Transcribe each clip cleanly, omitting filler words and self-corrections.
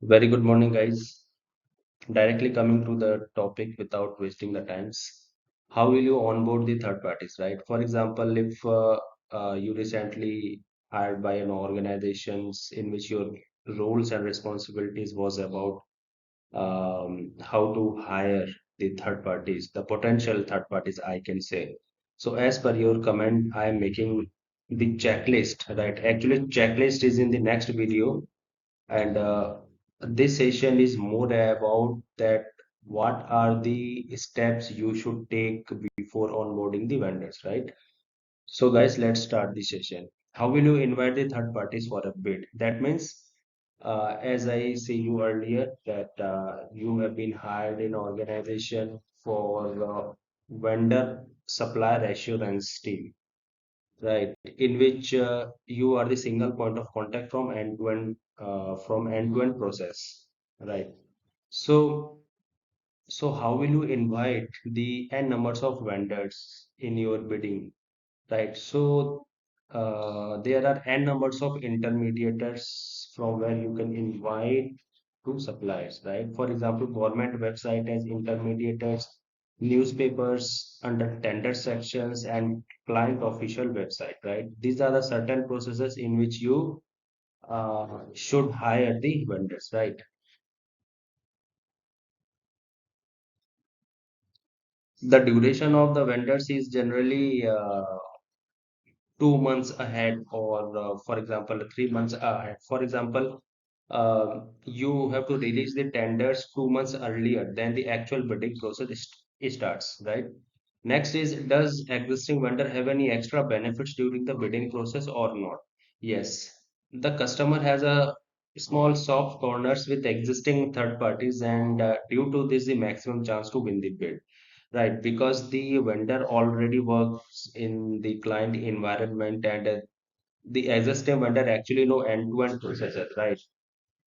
Very good morning, guys. Directly coming to the topic without wasting the times. How will you onboard the third parties, right? For example, if you recently hired by an organizations in which your roles and responsibilities was about how to hire the third parties, the potential third parties, I can say. So as per your comment, I am making the checklist, right? Actually, checklist is in the next video and this session is more about that what are the steps you should take before onboarding the vendors, right? So guys, let's start the session. How will you invite the third parties for a bid? That means, as I say you earlier, that you have been hired in organization for vendor supplier assurance team, right, in which you are the single point of contact from end-to-end process, right? So so how will you invite the n numbers of vendors in your bidding, right? So there are n numbers of intermediators from where you can invite to suppliers, right? For example, government website has intermediators, newspapers under tender sections, and client official website, right? These are the certain processes in which you should hire the vendors, right? The duration of the vendors is generally 2 months ahead, or for example 3 months ahead. For example, you have to release the tenders 2 months earlier than the actual bidding process starts, right? Next is, does existing vendor have any extra benefits during the bidding process or not? Yes, the customer has a small soft corners with existing third parties, and due to this, the maximum chance to win the bid. Right, because the vendor already works in the client environment, and the existing vendor actually know end-to-end processes, right?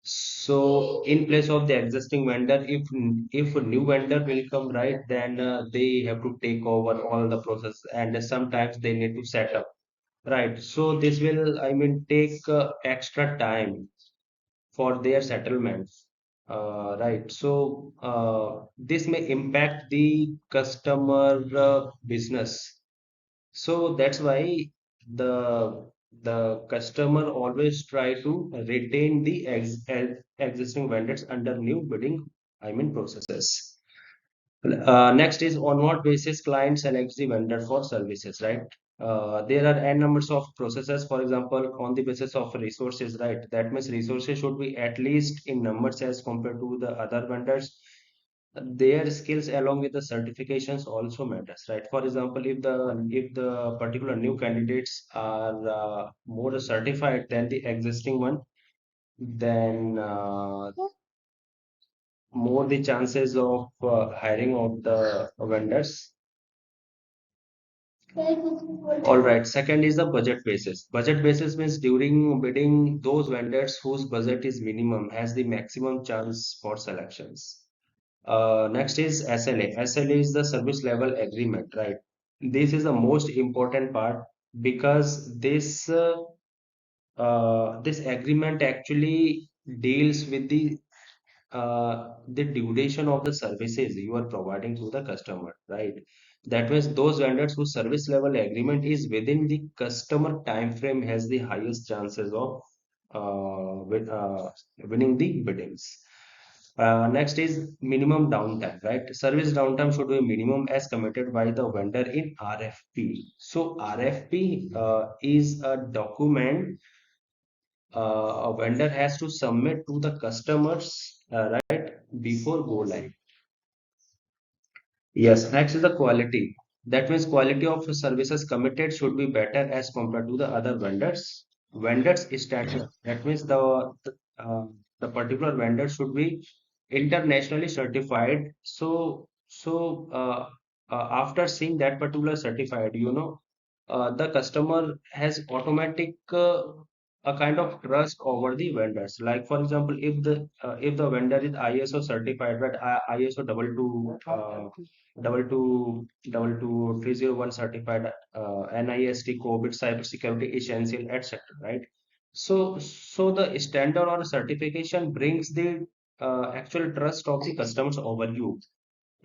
So in place of the existing vendor, if a new vendor will come, right, then they have to take over all the process, and sometimes they need to set up, right? So this will, I mean, take extra time for their settlements. Right. So this may impact the customer business. So that's why the customer always try to retain the existing vendors under new bidding, I mean, processes. Next is, on what basis client selects the vendor for services, right? There are n numbers of processes. For example, on the basis of resources, right? That means resources should be at least in numbers as compared to the other vendors. Their skills along with the certifications also matters, right? For example, if the particular new candidates are more certified than the existing one, then more the chances of hiring of the vendors. All right. Second is the budget basis. Budget basis means during bidding, those vendors whose budget is minimum has the maximum chance for selections. Next is SLA. SLA is the service level agreement, right? This is the most important part because this agreement actually deals with the duration of the services you are providing to the customer, right? That means those vendors whose service level agreement is within the customer time frame has the highest chances of winning the biddings. Next is minimum downtime, right? Service downtime should be minimum as committed by the vendor in RFP. So RFP is a document a vendor has to submit to the customers, right, before go live. Yes, next is the quality. That means quality of services committed should be better as compared to the other vendors. Vendors status. That means the particular vendor should be internationally certified. So after seeing that particular certified, the customer has automatic a kind of trust over the vendors. Like for example, if the vendor is ISO certified, right, ISO double two 301 certified, NIST COVID cybersecurity essential, etc. Right? So the standard or certification brings the actual trust of the customers over you,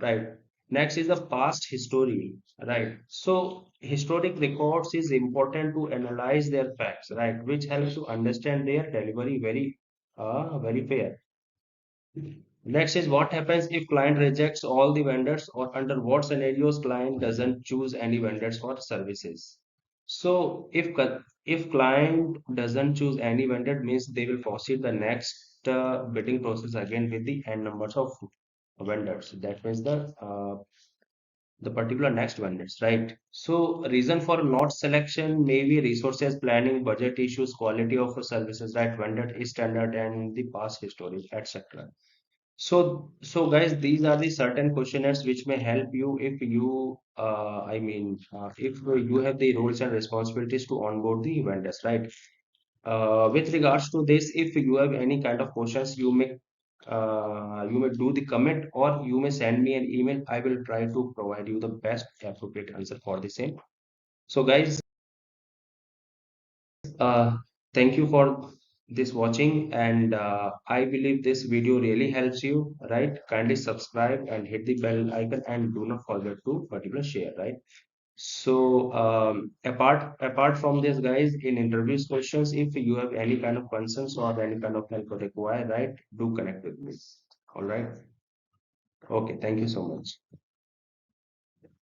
right? Next is the past history, right? So historic records is important to analyze their facts, right? Which helps to understand their delivery very fair. Next is what happens if client rejects all the vendors, or under what scenarios client doesn't choose any vendors or services. So if client doesn't choose any vendor, means they will proceed the next bidding process again with the n numbers of vendors. That means the particular next vendors, right? So reason for not selection may be resources, planning, budget issues, quality of services, right? Vendor is standard and the past history, etc. So guys, these are the certain questionnaires which may help you if you, if you have the roles and responsibilities to onboard the vendors, right? With regards to this, if you have any kind of questions, you may do the comment or you may send me an email. I will try to provide you the best appropriate answer for the same. So guys, uh, thank you for this watching, and I believe this video really helps you, right? Kindly subscribe and hit the bell icon, and do not forget to particular share, right? So apart from this, guys, in interviews questions, if you have any kind of concerns or any kind of help required, right, do connect with me. All right. Okay. Thank you so much.